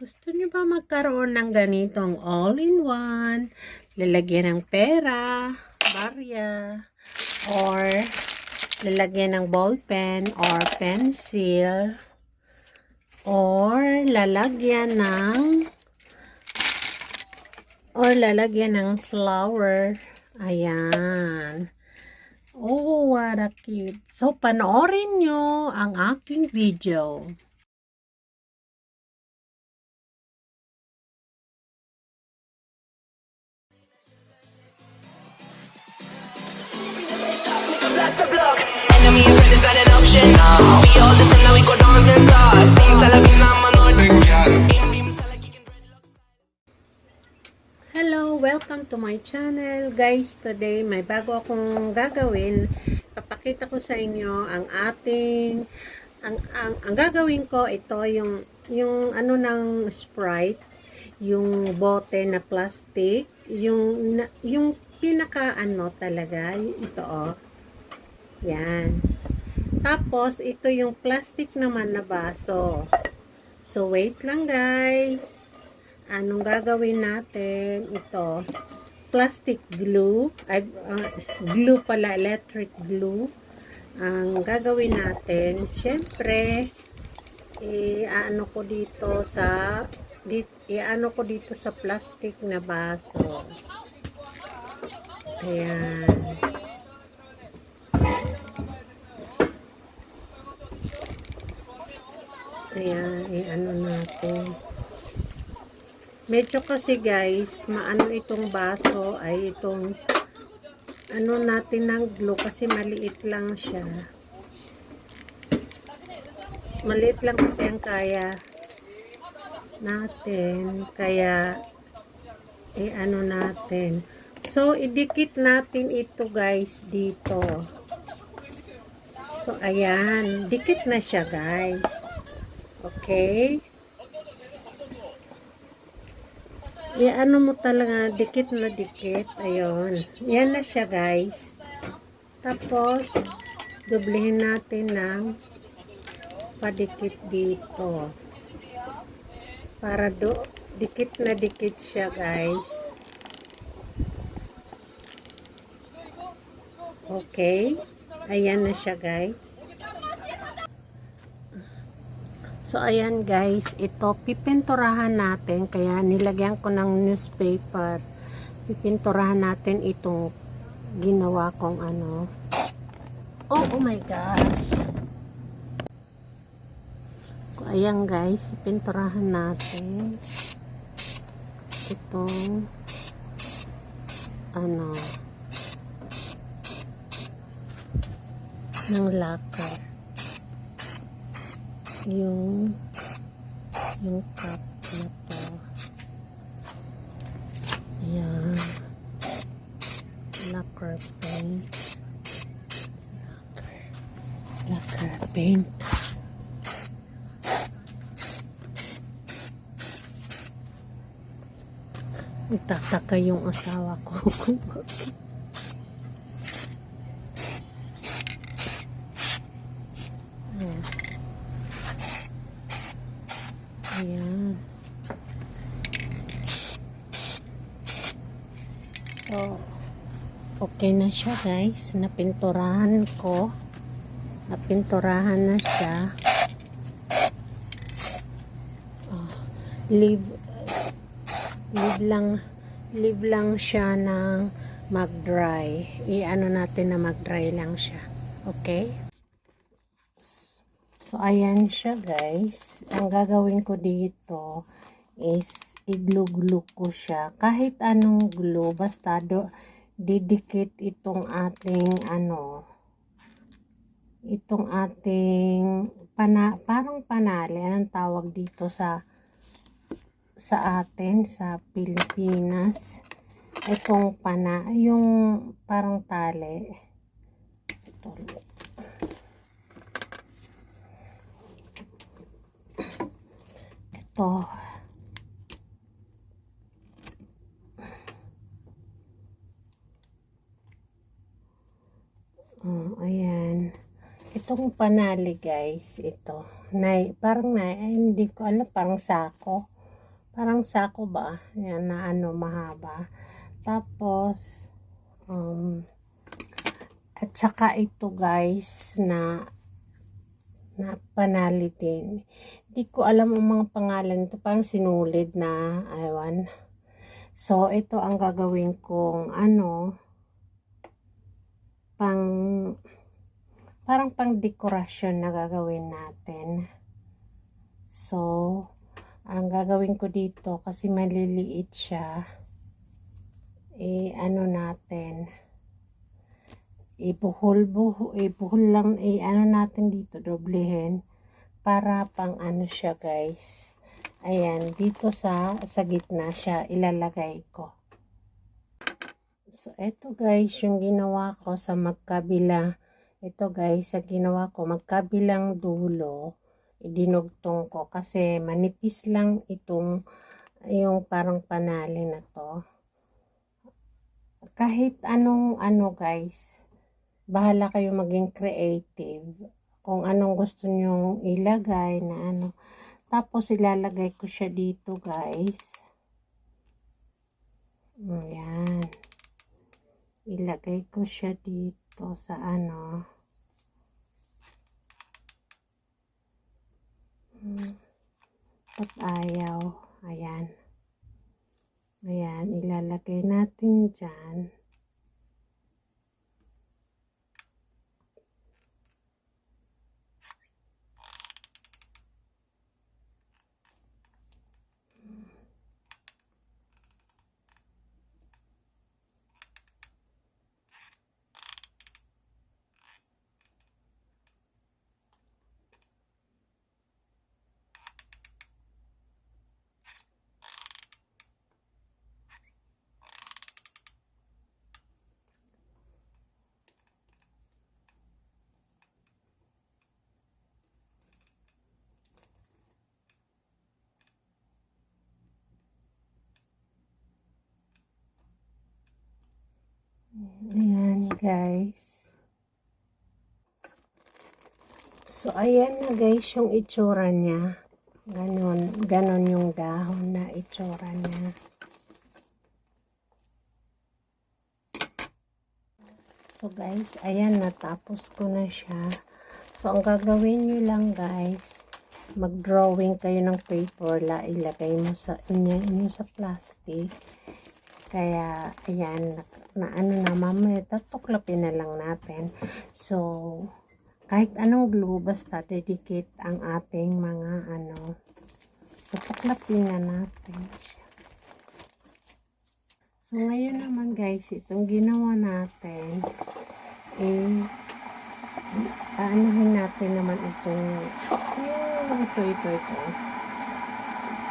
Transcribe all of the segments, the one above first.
Gusto niyo ba magkaroon ng ganitong all-in-one? Lalagyan ng pera, barya, or lalagyan ng ballpen or pencil, or lalagyan ng flower. Ayan. Oh, what a cute. So, panoorin nyo ang aking video. Blast the block. Enemy and friend is not an option. We all listen now, we go dance and start. Sing Salavina, Manor. Hello, welcome to my channel. Guys, today may bago akong gagawin. Papakita ko sa inyo ang ating ang gagawin ko, ito yung ano ng Sprite, yung bote na plastic, yung pinaka ano talaga, ito oh. Yan. Tapos, ito yung plastic naman na baso. So, wait lang guys. Anong gagawin natin? Ito. Plastic glue. Glue pala. Electric glue. Ang gagawin natin, syempre, i-ano ko dito sa plastic na baso. Ayan. Ayan, i-ano natin. Medyo kasi guys, maano itong baso ay itong ano natin ng glue kasi maliit lang siya. Maliit lang kasi ang kaya natin. Kaya i-ano natin. So, idikit natin ito guys dito. So, ayan. Dikit na siya guys. Okay. Ano mo talaga, dikit na dikit. Ayun. Yan na siya guys. Tapos, doblehin natin ng padikit dito. Para dikit na dikit siya guys. Okay. Ayan na siya guys. So, ayan guys, ito, pipinturahan natin, kaya nilagyan ko ng newspaper. Pipinturahan natin itong ginawa kong ano. Oh my gosh. So, ayan guys, pipinturahan natin itong ano, ng lacquer. Yung cup na to. Ayan. Lacquer paint. Lacquer paint. Nagtataka yung asawa ko kung bakit. Ayan. So, okay na siya guys. Napinturahan ko. Napinturahan na siya. Oh, leave lang siya ng mag-dry. I-ano natin na mag-dry lang siya. Okay? So, ayan siya guys. Ang gagawin ko dito is i-glue ko siya. Kahit anong glue, basta didikit itong ating ano, itong ating parang panali. Anong tawag dito sa atin, sa Pilipinas? Itong yung parang tali. Ito. Ito. Ayan. Itong panali guys, ito. Parang hindi ko alam, parang sako. parang sako ba? Yan na ano, mahaba. Tapos, at saka ito guys, na panali din. Hindi ko alam ang mga pangalan. Ito parang sinulid na, aywan. So, ito ang gagawin kong, ano, parang pang dekorasyon na gagawin natin. So, ang gagawin ko dito, kasi maliliit siya, ano natin, ibuhol lang, ano natin dito, doblehin, para pang ano siya guys. Ayan, dito sa gitna siya ilalagay ko. So, eto guys, yung ginawa ko sa magkabila. Ito guys, sa ginawa ko, magkabilang dulo, idinugtong ko kasi manipis lang itong, yung parang panali na to. Kahit anong ano guys, bahala kayo maging creative. Kung anong gusto nyong ilagay na ano. Tapos ilalagay ko siya dito guys. Ayan. Ilagay ko siya dito sa ano. At ayaw. Ayan. Ayan. Ilalagay natin dyan. Ayan guys. So ayan na guys yung itsura niya. Ganon yung dahon na itsura niya. So guys, ayan, natapos ko na siya. So ang gagawin nyo lang guys, mag-drawing kayo ng paper, ilagay mo sa inyo sa plastic. Kaya ayan, na ano na, mamaya tatuklapin na lang natin. So kahit anong glue, basta dedicate ang ating mga ano, tutuklapin na natin siya. So ngayon naman guys, itong ginawa natin, aanuhin natin naman itong, ito.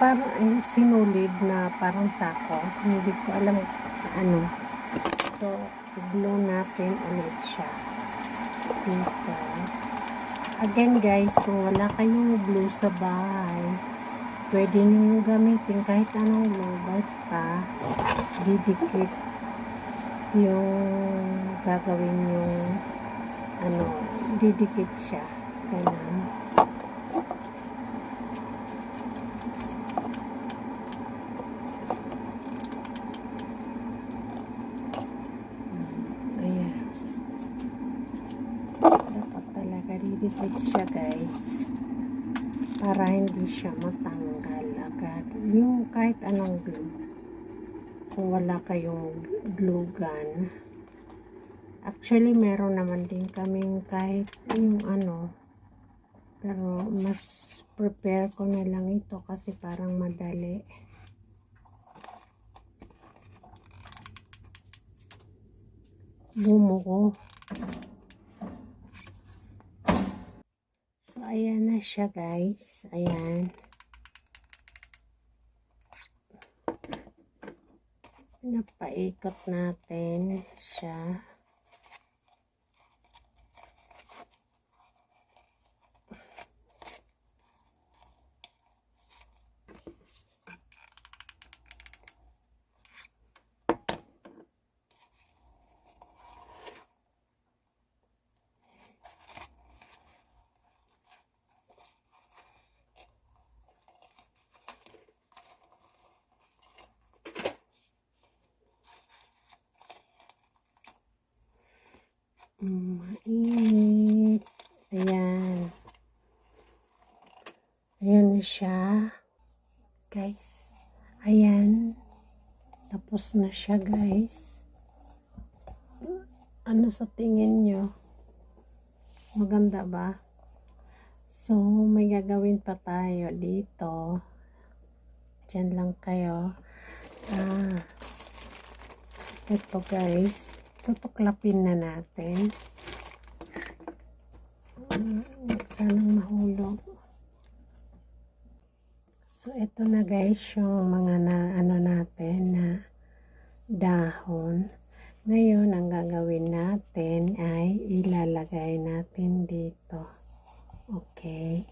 Parang sinulid na parang sako. Hindi ko alam ano. So, i-glue natin ulit siya dito. Again guys, kung wala kayong glue sa bahay, pwede nyo gamitin kahit anong glue, basta didikit yung gagawin yung ano, didikit siya. Ganun. Didikit siya guys, para hindi siya matanggal agad yung kahit anong glue. Kung wala kayong glue gun, actually meron naman din kaming kahit yung ano, pero mas prepare ko na lang ito kasi parang madali. Bumuko. So, ayan na siya guys. Ayan. Napaikot natin siya. na siya. Guys, ayan. Tapos na siya, guys. Ano sa tingin nyo? Maganda ba? So, may gagawin pa tayo dito. Diyan lang kayo. Ito guys. Tutuklapin na natin. Sanang mahulog. So, ito na guys yung mga natin na dahon. Ngayon, ang gagawin natin ay ilalagay natin dito. Okay.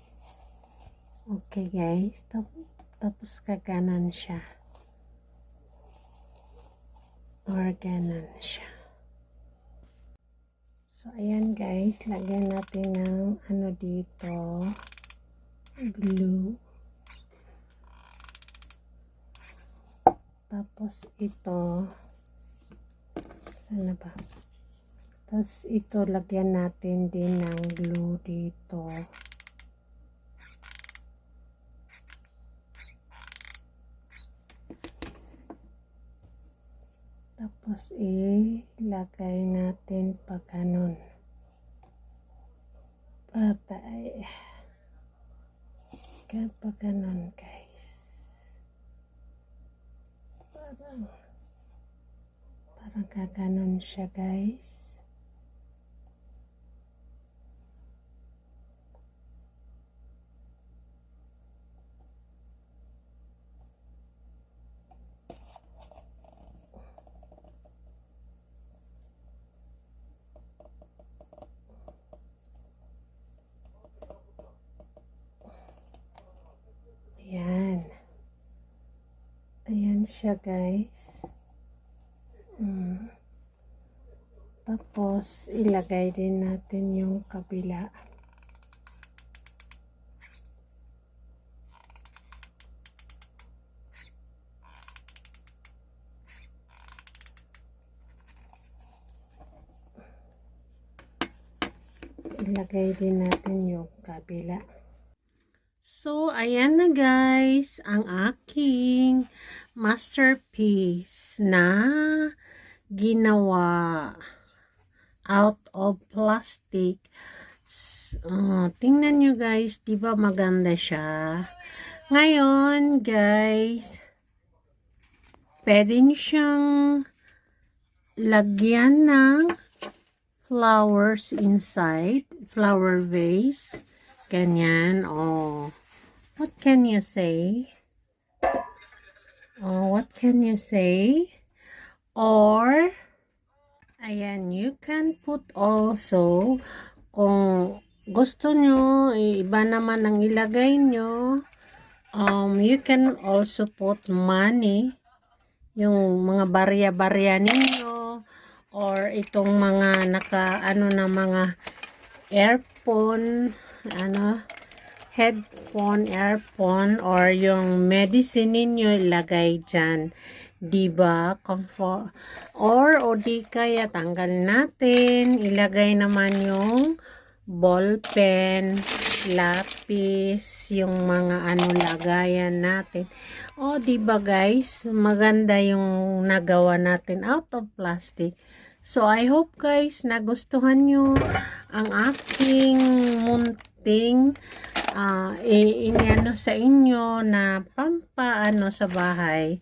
Okay guys. Tapos kaganon siya. Or ganon siya. So, ayan guys. Lagyan natin ng ano dito. Glue. Tapos ito. Sana ba? Tapos ito, lagyan natin din ng glue dito. Tapos ilagay natin pa ganun. Patay. Kaya pa ganun guys. Parang kaganon siya guys. Ayan. Ayan siya guys. Tapos, ilagay din natin yung kabila. Ilagay din natin yung kabila. So, ayan na guys, ang aking masterpiece na ginawa out of plastic. Tingnan nyo guys, diba maganda siya? Ngayon guys, pwede nyo siyang lagyan ng flowers inside, flower vase. Ganyan, oh. What can you say? Oh, what can you say? Or, ayan, you can put also, kung gusto nyo, iba naman ang ilagay nyo, you can also put money, yung mga barya-barya ninyo, or itong mga na mga earphone, headphone, earphone, or yung medicine ninyo ilagay dyan. Diba? Comfort. O di kaya tanggal natin. Ilagay naman yung ballpen, lapis, yung mga lagayan natin. O diba guys? Maganda yung nagawa natin out of plastic. So, I hope guys, nagustuhan nyo ang aking munting sa inyo na pampaano sa bahay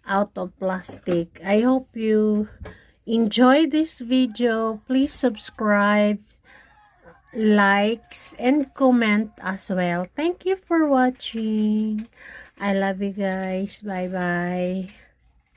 out of plastic. I hope you enjoy this video. Please subscribe, likes, and comment as well. Thank you for watching. I love you guys. Bye-bye.